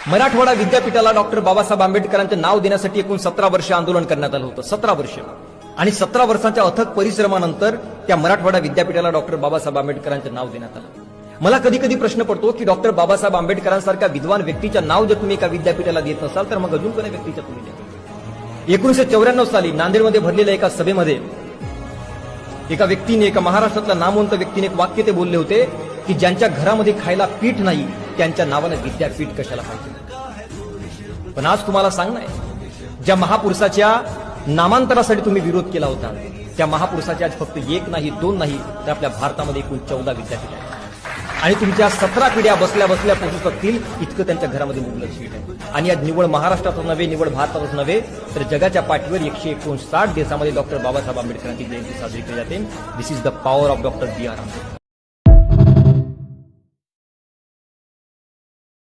मराठवाडा विद्यापीठाला डॉक्टर बाबासाहेब आंबेडकरांचे नाव देण्यासाठी एकूण 17 वर्ष आंदोलन करण्यात आलं होतं. 17 वर्ष. आणि 17 वर्षांच्या अथक परिश्रमानंतर त्या मराठवाडा विद्यापीठाला डॉक्टर बाबासाहेब आंबेडकरांचे नाव देण्यात आलं. मला कधी कधी प्रश्न पडतो की डॉक्टर बाबासाहेब आंबेडकरांसारख्या विद्वान व्यक्तीच्या नाव जर तुम्ही एका विद्यापीठाला देत नसाल तर मग अजून कोणत्या व्यक्तीच्या तुम्ही द्या. 1994 साली नांदेडमध्ये भरलेल्या एका सभेमध्ये एका व्यक्तीने, एका महाराष्ट्रातल्या नामवंत व्यक्तीने एक वाक्य ते बोलले होते की ज्यांच्या घरामध्ये खायला पीठ नाही त्यांच्या नावाने विद्यापीठ कशाला पाहिजे. पण आज तुम्हाला सांगणं आहे, ज्या महापुरुषाच्या नामांतरासाठी तुम्ही विरोध केला होता त्या महापुरुषाचे आज फक्त एक नाही, दोन नाही, तर आपल्या भारतामध्ये एकूण 14 विद्यापीठ आहेत. आणि तुमच्या 17 पिढ्या बसल्या बसल्या पोहोचू शकतील इतकं त्यांच्या घरामध्ये मुबलक सीट आहे. आणि आज निवड महाराष्ट्रातच नव्हे, निवड भारतातच नव्हे, तर जगाच्या पाठीवर 159 देशामध्ये डॉक्टर बाबासाहेब आंबेडकरांची जयंती साजरी केली जाते. This is the power of doctor B R Ambedkar.